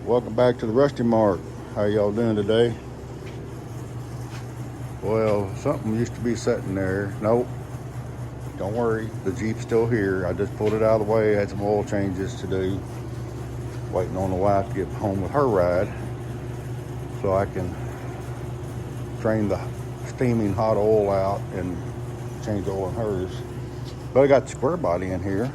Welcome back to the Rusty Mark. How y'all doing today? Well, something used to be sitting there. Nope, don't worry, the Jeep's still here. I just pulled it out of the way, had some oil changes to do. Waiting on the wife to get home with her ride so I can drain the steaming hot oil out and change the oil in hers. But I got the square body in here.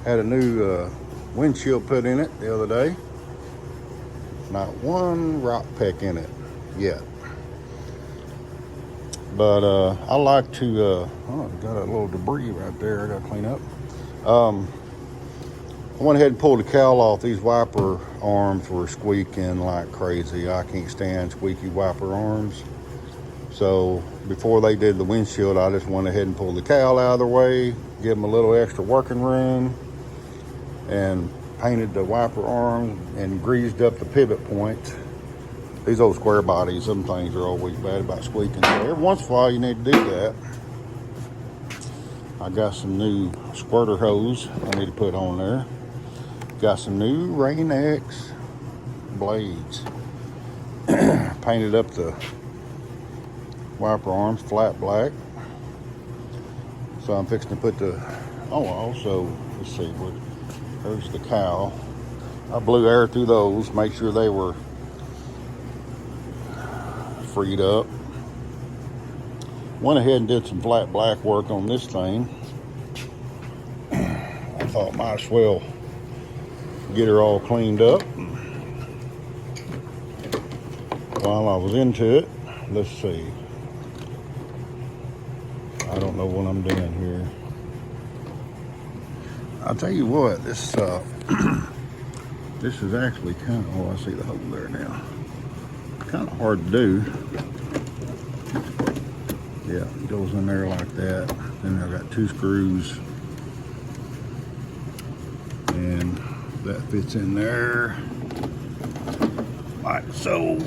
Had a new windshield put in it the other day. Not one rock peck in it yet. But I like to, oh, got a little debris right there I got to clean up. I went ahead and pulled the cowl off. These wiper arms were squeaking like crazy. I can't stand squeaky wiper arms. So before they did the windshield, I just went ahead and pulled the cowl out of the way, give them a little extra working room, and painted the wiper arms and greased up the pivot points. These old square bodies, some things are always bad about squeaking. So every once in a while you need to do that. I got some new squirter hose I need to put on there. Got some new Rain-X blades. Painted up the wiper arms flat black. So I'm fixing to put the, also, let's see, there's the cowl. I blew air through those, make sure they were freed up. Went ahead and did some flat black work on this thing. I thought might as well get her all cleaned up. While I was into it, let's see. I don't know what I'm doing here. I'll tell you what, this this is actually kind of, oh, I see the hole there now. Kind of hard to do. Yeah, it goes in there like that. Then I've got two screws. And that fits in there. Like so.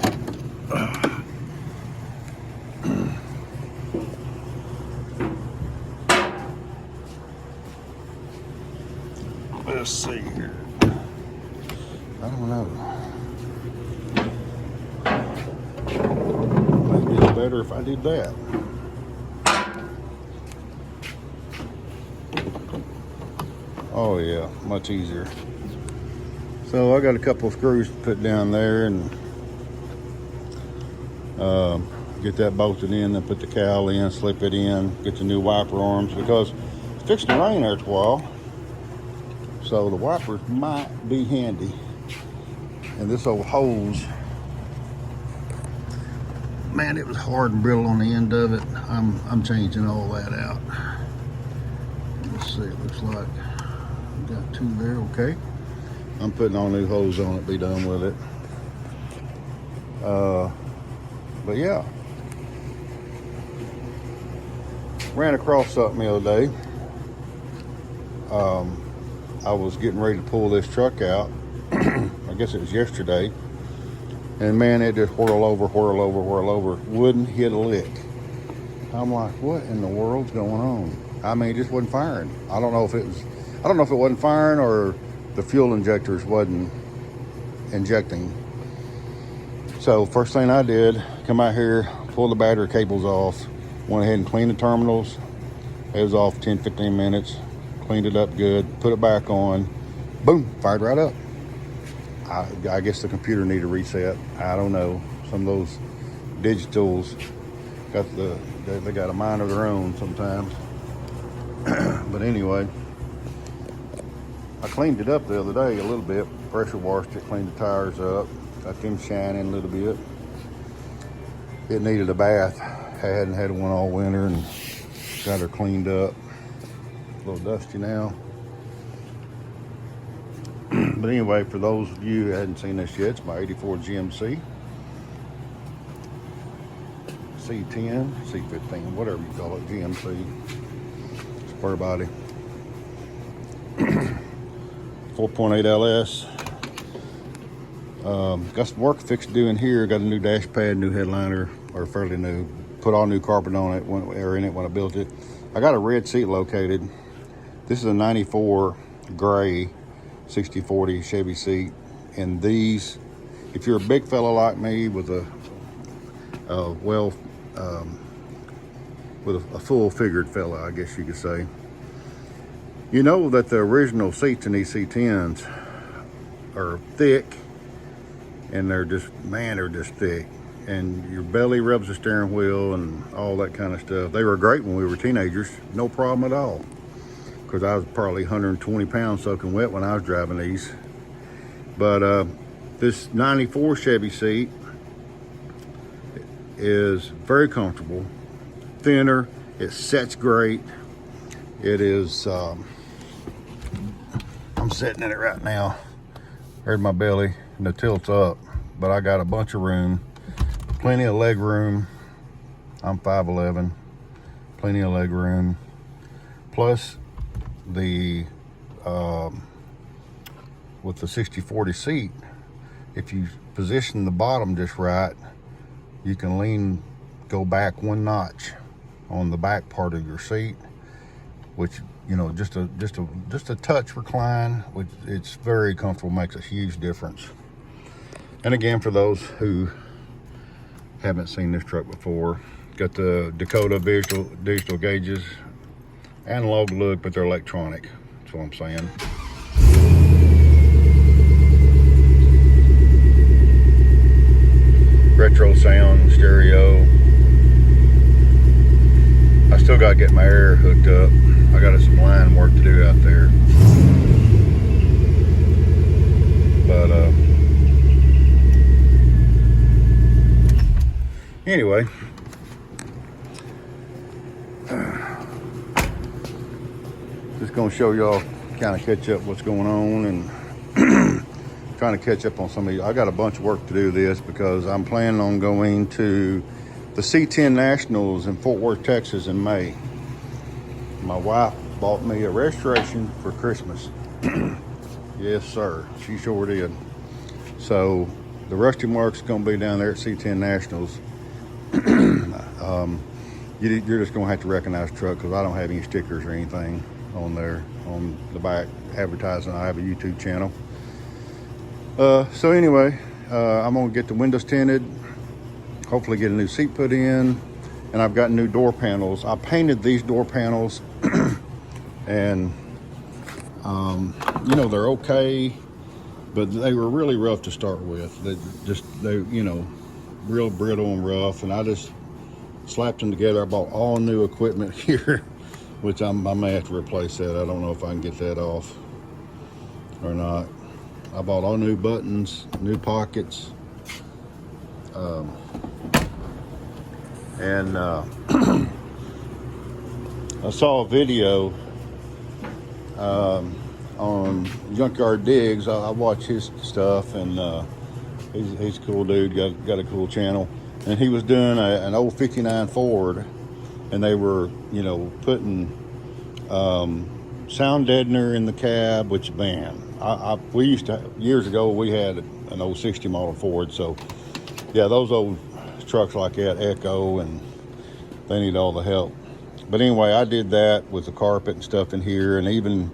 Let's see here. I don't know. Maybe it's better if I did that. Oh yeah, much easier. So I got a couple of screws to put down there and get that bolted in and put the cowl in, slip it in, get the new wiper arms because it's fixing to rain there for a while. So the wipers might be handy. And this old hose, man, it was hard and brittle on the end of it. I'm changing all that out. Let's see, it looks like got two there, okay. I'm putting all new hose on it, be done with it. But yeah. Ran across something the other day. I was getting ready to pull this truck out. I guess it was yesterday. And man, it just whirl over. Wouldn't hit a lick. I'm like, what in the world's going on? I mean, it just wasn't firing. I don't know if it wasn't firing or the fuel injectors wasn't injecting. So first thing I did, come out here, pull the battery cables off, went ahead and cleaned the terminals. It was off 10-15 minutes. Cleaned it up good, put it back on, boom, fired right up. I guess the computer needed a reset. I don't know. Some of those digitals they got a mind of their own sometimes. But anyway, I cleaned it up the other day a little bit, pressure washed it, cleaned the tires up, got them shining a little bit. It needed a bath. I hadn't had one all winter and got her cleaned up. A little dusty now. But anyway, for those of you who hadn't seen this yet, it's my 84 GMC. C10, C15, whatever you call it, GMC. Square body. 4.8 LS. Got some work fixed to do in here. Got a new dash pad, new headliner, or fairly new. Put all new carpet on it, or in it when I built it. I got a red seat located. This is a 94 gray 60/40 Chevy seat. And these, if you're a big fella like me with a full-figured fella, I guess you could say, you know that the original seats in these C10s are thick, and they're just thick, and your belly rubs the steering wheel and all that kind of stuff. They were great when we were teenagers, no problem at all, because I was probably 120 pounds soaking wet when I was driving these. But this 94 Chevy seat is very comfortable, thinner, it sets great. It is, I'm sitting in it right now. There's my belly and the tilt's up, but I got a bunch of room, plenty of leg room. I'm 5'11", plenty of leg room. Plus the, with the 60/40 seat, if you position the bottom just right, you can go back one notch on the back part of your seat, which, you know, just a touch recline, which it's very comfortable, makes a huge difference. And again, for those who haven't seen this truck before, got the Dakota digital gauges, analog look, but they're electronic. That's what I'm saying. Retro sound, stereo. I still got to get my air hooked up. I got some line work to do out there. But anyway, just gonna show y'all, kind of catch up what's going on, and trying to catch up on some of you. I got a bunch of work to do this because I'm planning on going to the C10 Nationals in Fort Worth, Texas in May. My wife bought me a registration for Christmas. Yes, sir. She sure did. So the Rusty Mark's gonna be down there at C10 Nationals. You're just gonna have to recognize the truck because I don't have any stickers or anything on there on the back advertising. I have a YouTube channel. So anyway, I'm gonna get the windows tinted, hopefully get a new seat put in, and I've got new door panels. I painted these door panels and you know, they're okay, but they were really rough to start with. They you know, real brittle and rough, and I just slapped them together. I bought all new equipment here, which I may have to replace that. I don't know if I can get that off or not. I bought all new buttons, new pockets, and I saw a video on Junkyard Digs. I watch his stuff, and he's a cool dude, got a cool channel, and he was doing an old 59 Ford, and they were, you know, putting sound deadener in the cab, which, man, we used to, years ago, we had an old 60 model Ford. So yeah, those old trucks like that echo, and they need all the help. But anyway, I did that with the carpet and stuff in here, and even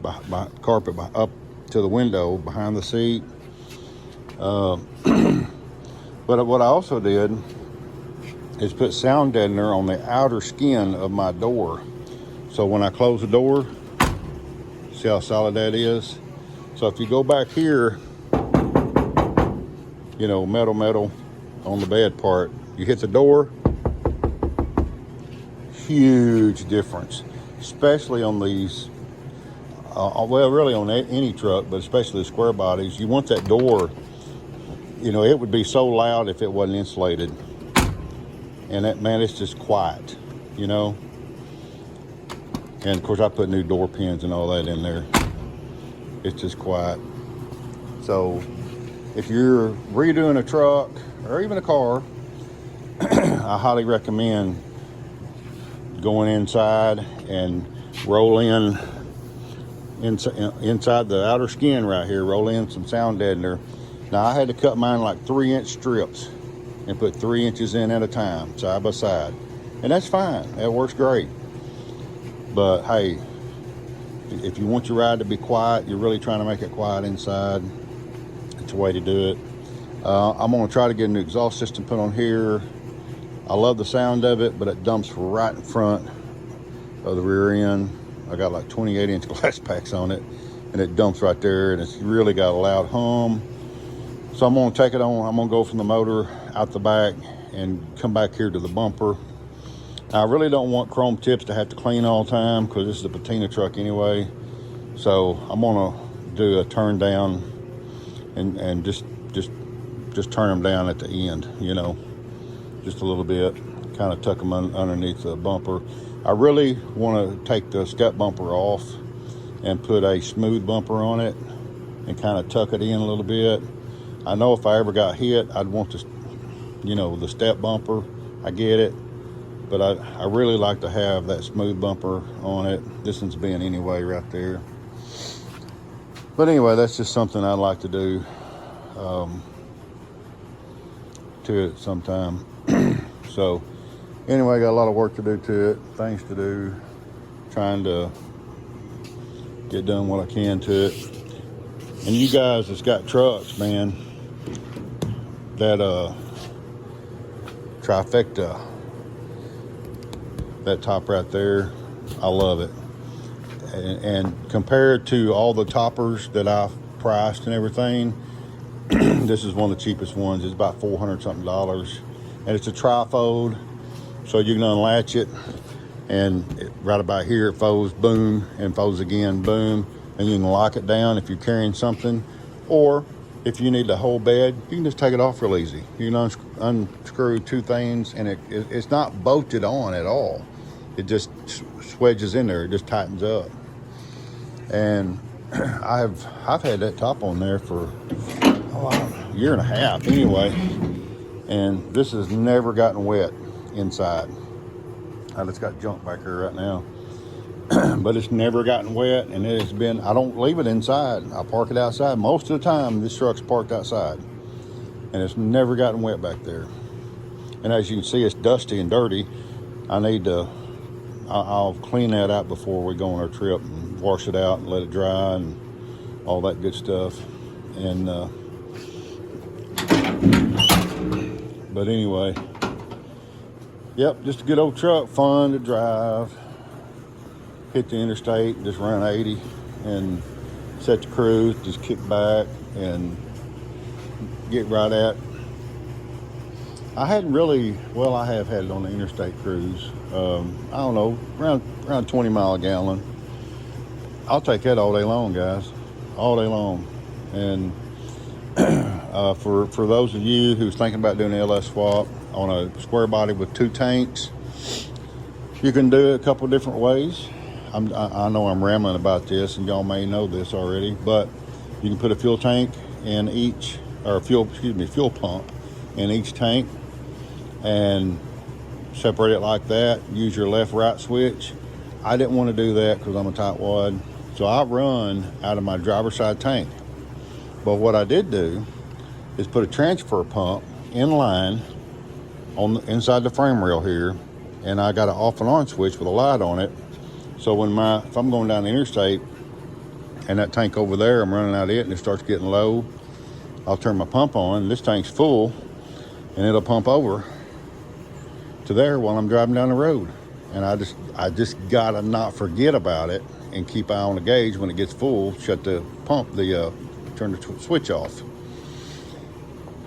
carpet up to the window behind the seat. But what I also did is put sound deadener on the outer skin of my door. So when I close the door, see how solid that is? So if you go back here, you know, metal on the bed part, you hit the door, huge difference, especially on these, well, really on any truck, but especially the square bodies. You want that door, you know, it would be so loud if it wasn't insulated. And that, man, it's just quiet, you know. And of course I put new door pins and all that in there. It's just quiet. So if you're redoing a truck or even a car, I highly recommend going inside and roll inside the outer skin right here, roll in some sound deadener. Now I had to cut mine like 3-inch strips and put 3 inches in at a time, side by side. And that's fine, that works great. But hey, If you want your ride to be quiet, you're really trying to make it quiet inside, it's a way to do it. I'm going to try to get a new exhaust system put on here. I love the sound of it, but it dumps right in front of the rear end. I got like 28-inch glass packs on it, and it dumps right there, and it's really got a loud hum. So I'm going to take it on. I'm going to go from the motor out the back and come back here to the bumper. I really don't want chrome tips to have to clean all the time because this is a patina truck anyway. So I'm going to do a turn down and just turn them down at the end, you know, just a little bit, kind of tuck them underneath the bumper. I really want to take the step bumper off and put a smooth bumper on it and kind of tuck it in a little bit. I know if I ever got hit, I'd want to, you know, the step bumper. I get it, but I really like to have that smooth bumper on it. This one's been anyway right there. But anyway, that's just something I'd like to do to it sometime. So anyway, got a lot of work to do to it, things to do, trying to get done what I can to it. And you guys that's got trucks, man, that trifecta, that top right there, I love it. And compared to all the toppers that I've priced and everything, this is one of the cheapest ones. It's about $400 something, and it's a trifold, so you can unlatch it, and right about here it folds, boom, and folds again, boom, and you can lock it down if you're carrying something, or if you need the whole bed, you can just take it off real easy. You can unscrew two things, and it's not bolted on at all. It just wedges in there. It just tightens up. And I've had that top on there for a year and a half anyway, and this has never gotten wet inside. It's got junk back here right now, but it's never gotten wet, and it has been, I don't leave it inside. I park it outside. Most of the time, this truck's parked outside, and it's never gotten wet back there. And as you can see, it's dusty and dirty. I'll clean that out before we go on our trip and wash it out and let it dry and all that good stuff. And but anyway, yep, just a good old truck, fun to drive. Hit the interstate, just run 80 and set the cruise, just kick back and get right at. I hadn't really, well, I have had it on the interstate cruise. I don't know, around 20 mile a gallon. I'll take that all day long, guys, all day long. And for those of you who's thinking about doing an LS swap on a square body with two tanks, you can do it a couple different ways. I know I'm rambling about this, and y'all may know this already, but you can put a fuel tank in each, or fuel pump in each tank, and separate it like that. Use your left-right switch. I didn't want to do that because I'm a tightwad, so I run out of my driver's side tank. But what I did do is put a transfer pump in line inside the frame rail here, and I got an off and on switch with a light on it. So if I'm going down the interstate and that tank over there, I'm running out of it and it starts getting low, I'll turn my pump on. This tank's full, and it'll pump over to there while I'm driving down the road. And I just gotta not forget about it and keep eye on the gauge. When it gets full, shut the pump, turn the switch off.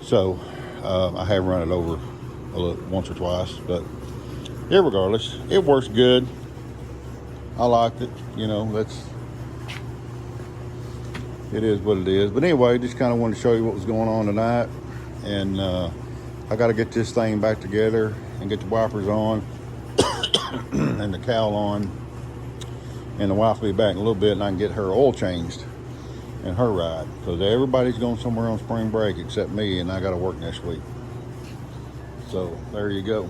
So I have run it over once or twice, but regardless, it works good. I liked it, you know, it is what it is. But anyway, just kind of wanted to show you what was going on tonight. And I got to get this thing back together and get the wipers on and the cowl on. And the wife will be back in a little bit, and I can get her oil changed and her ride. Because everybody's going somewhere on spring break except me, and I got to work next week. So there you go.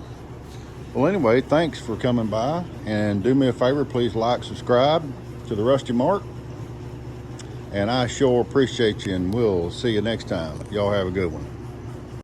Well, anyway, thanks for coming by, and do me a favor, please like, subscribe to the Rusty Mark, and I sure appreciate you, and we'll see you next time. Y'all have a good one.